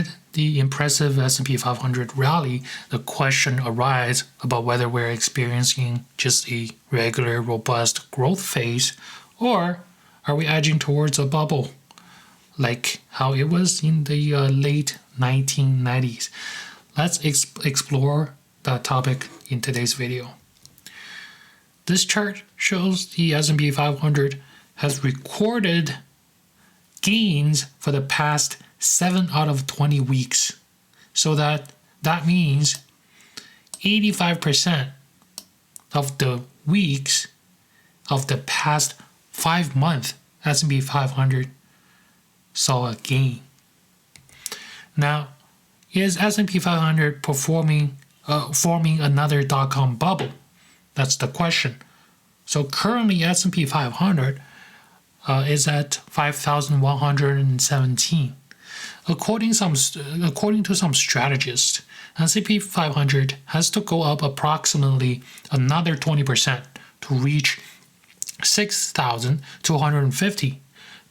Amid the impressive S&P 500 rally, the question arises about whether we're experiencing just a regular, robust growth phase, or are we edging towards a bubble, like how it was in the late 1990s. Let's explore that topic in today's video. This chart shows the S&P 500 has recorded gains for the past 7 out of 20 weeks. So that means 85% of the weeks of the past 5 months, S&P 500 saw a gain. Now, is S&P 500 forming another dot-com bubble? That's the question. So currently S&P 500 is at 5,117. According to some strategists, S&P 500 has to go up approximately another 20% to reach 6,250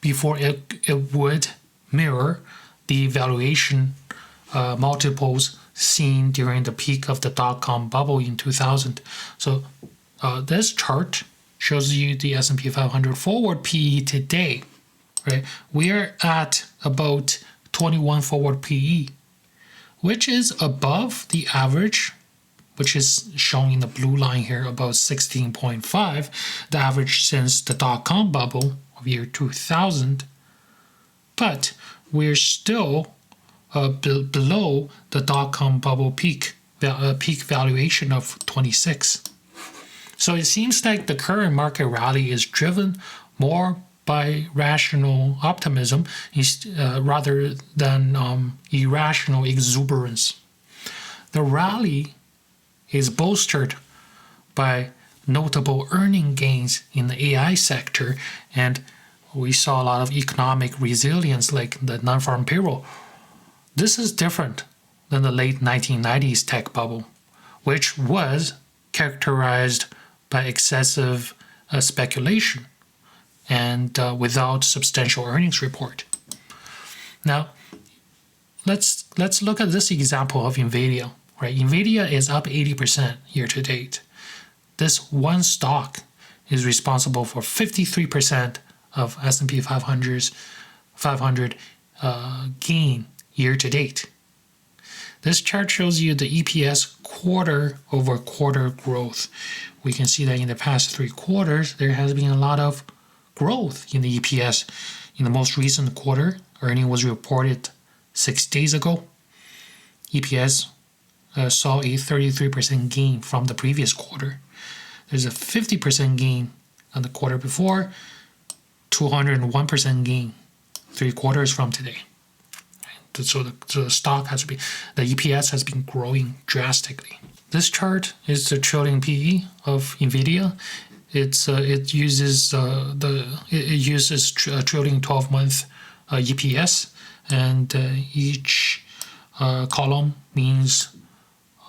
before it would mirror the valuation multiples seen during the peak of the dot-com bubble in 2000. So this chart shows you the S&P 500 forward PE today, right? We are at about 21 forward PE, which is above the average, which is shown in the blue line here, about 16.5, the average since the dot-com bubble of year 2000. But we're still below the dot-com bubble peak valuation of 26. So it seems like the current market rally is driven more by rational optimism rather than irrational exuberance. The rally is bolstered by notable earning gains in the AI sector, and we saw a lot of economic resilience like the non-farm payroll. This is different than the late 1990s tech bubble, which was characterized by excessive speculation and without substantial earnings report. Now, let's look at this example of NVIDIA. Right, NVIDIA is up 80% year to date. This one stock is responsible for 53% of S&P 500 gain year to date. This chart shows you the EPS quarter over quarter growth. We can see that in the past 3 quarters, there has been a lot of growth in the EPS. In the most recent quarter, earning was reported 6 days ago. EPS saw a 33% gain from the previous quarter. There's a 50% gain on the quarter before, 201% gain 3 quarters from today. So the stock has been, the EPS has been growing drastically. This chart is the trailing PE of NVIDIA. It uses trailing 12-month EPS, and each column means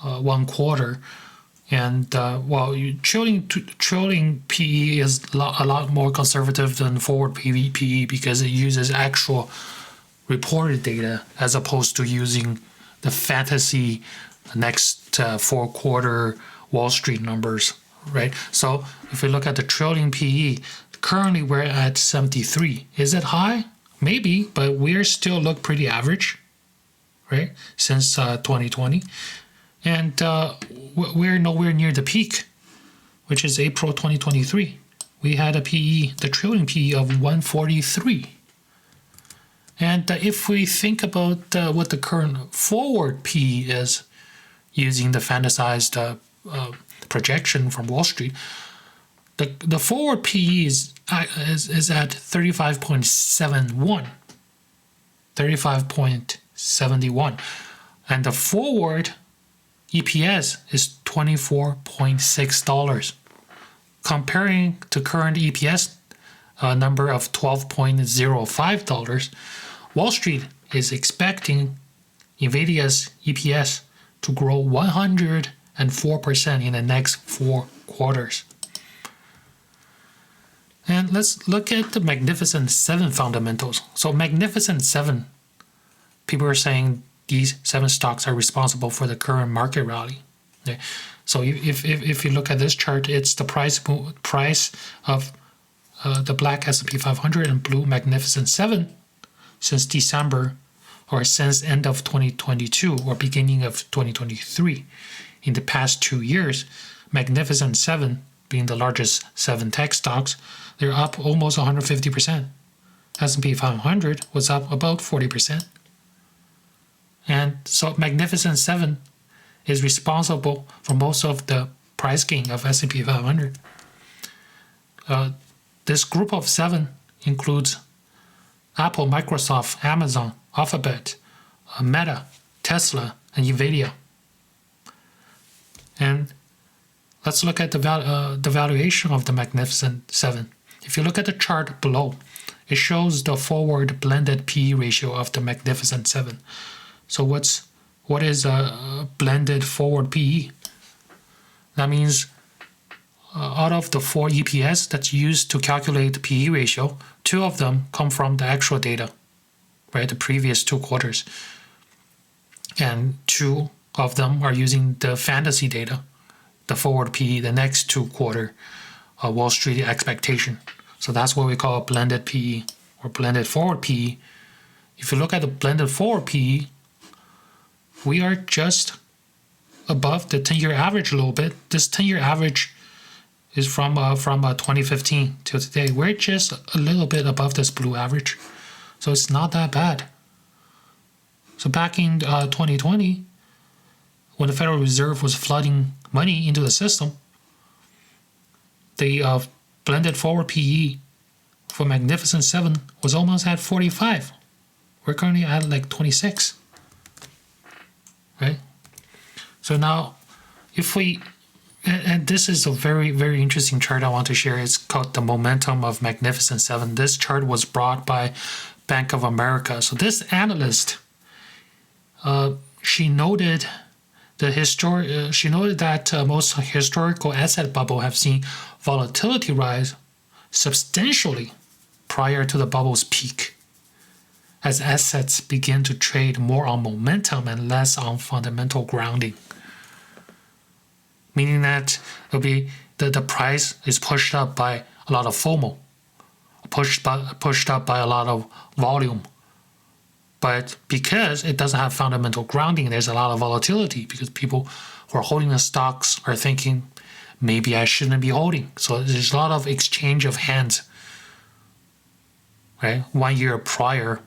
1 quarter. And while trailing PE is a lot more conservative than forward PE because it uses actual reported data as opposed to using the fantasy next 4-quarter Wall Street numbers, right? So if we look at the trailing PE, currently we're at 73. Is it high? Maybe, but we still look pretty average, right? Since 2020. And we're nowhere near the peak, which is April 2023. We had a PE, the trailing PE of 143. And if we think about what the current forward PE is using the fantasized projection from Wall Street, the forward PE is at 35.71, 35.71, and the forward EPS is $24.6. Comparing to current EPS number of $12.05, Wall Street is expecting NVIDIA's EPS to grow 104% in the next 4 quarters. And let's look at the Magnificent 7 fundamentals. So Magnificent 7, people are saying these 7 stocks are responsible for the current market rally. Okay? So if you look at this chart, it's the price of the black S&P 500 and blue Magnificent 7 since December, or since end of 2022 or beginning of 2023. In the past 2 years, Magnificent 7 being the largest 7 tech stocks, they're up almost 150%. S&P 500 was up about 40%. And so Magnificent 7 is responsible for most of the price gain of S&P 500. This group of 7 includes Apple, Microsoft, Amazon, Alphabet, Meta, Tesla, and NVIDIA. And let's look at the valuation of the Magnificent 7. If you look at the chart below, it shows the forward blended PE ratio of the Magnificent 7. So what is a blended forward PE? That means out of the 4 EPS that's used to calculate the PE ratio, 2 of them come from the actual data, right? The previous 2 quarters. And 2 of them are using the fantasy data, the forward PE, the next 2 quarter Wall Street expectation. So that's what we call a blended PE or blended forward PE. If you look at the blended forward PE, we are just above the 10-year average a little bit. This 10-year average is from 2015 till today. We're just a little bit above this blue average. So it's not that bad. So back in 2020, when the Federal Reserve was flooding money into the system, the blended forward PE for Magnificent 7 was almost at 45. We're currently at like 26. Right? So now, if we, and this is a very, very interesting chart I want to share. It's called the Momentum of Magnificent 7. This chart was brought by Bank of America. So this analyst, she noted that most historical asset bubble have seen volatility rise substantially prior to the bubble's peak, as assets begin to trade more on momentum and less on fundamental grounding. Meaning that it'll be the price is pushed up by a lot of FOMO, pushed up by a lot of volume. But because it doesn't have fundamental grounding, there's a lot of volatility because people who are holding the stocks are thinking, maybe I shouldn't be holding. So there's a lot of exchange of hands, right? 1 year prior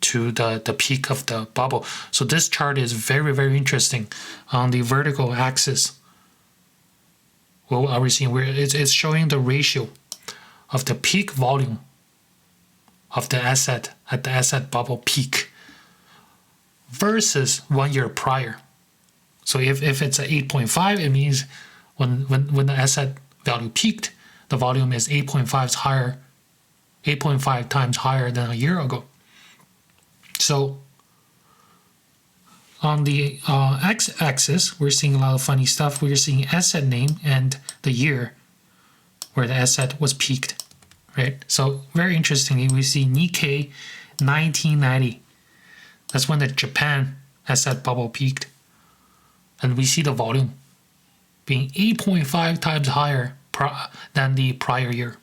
to the peak of the bubble. So this chart is very, very interesting. On the vertical axis, what are we seeing? It's showing the ratio of the peak volume of the asset at the asset bubble peak versus 1 year prior. So if it's at 8.5, it means when the asset value peaked, the volume is 8.5 times higher than a year ago. So on the x-axis, we're seeing a lot of funny stuff. We're seeing asset name and the year where the asset was peaked, right? So very interestingly, we see Nikkei 1990. That's when the Japan asset bubble peaked. And we see the volume being 8.5 times higher than the prior year,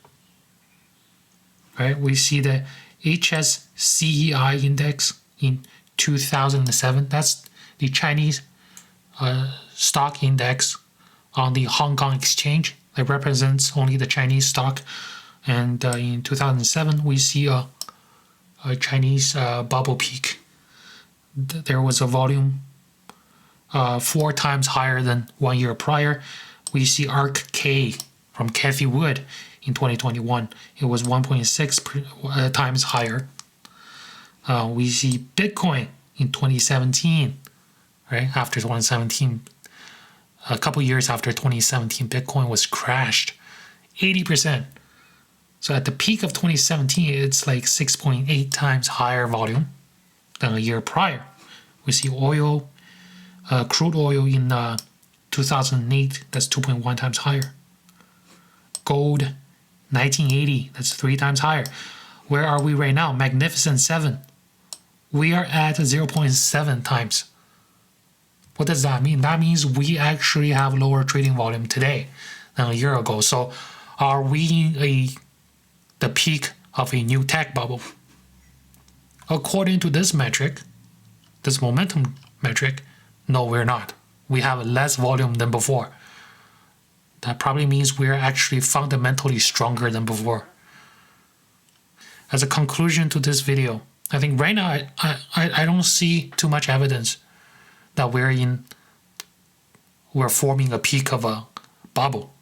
right? We see the HSCEI index in 2007. That's the Chinese stock index on the Hong Kong exchange that represents only the Chinese stock. And in 2007, we see a Chinese bubble peak. There was a volume 4 times higher than 1 year prior. We see ARK-K from Cathie Wood in 2021. It was 1.6 times higher. We see Bitcoin in 2017, right? After 2017, a couple years after 2017, Bitcoin was crashed 80%. So at the peak of 2017, it's like 6.8 times higher volume than a year prior. We see oil, crude oil in 2008, that's 2.1 times higher. Gold, 1980, that's 3 times higher. Where are we right now? Magnificent 7. we are at 0.7 times. What does that mean? That means we actually have lower trading volume today than a year ago. So are we in the peak of a new tech bubble? According to this metric, this momentum metric, no, we're not. We have less volume than before. That probably means we're actually fundamentally stronger than before. As a conclusion to this video, I think right now I don't see too much evidence that we're forming a peak of a bubble.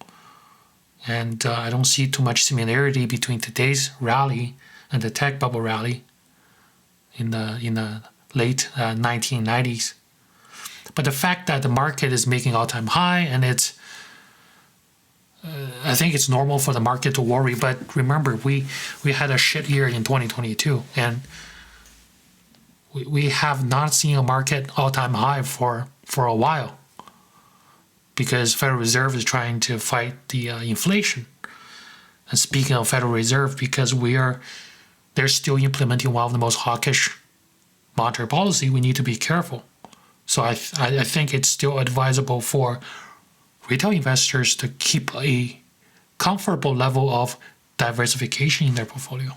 And I don't see too much similarity between today's rally and the tech bubble rally in the late 1990s. But the fact that the market is making all-time high, and I think it's normal for the market to worry. But remember, we had a shit year in 2022, and we have not seen a market all-time high for a while, because Federal Reserve is trying to fight the inflation. And speaking of Federal Reserve, because they're still implementing one of the most hawkish monetary policy, we need to be careful. So I think it's still advisable for retail investors to keep a comfortable level of diversification in their portfolio.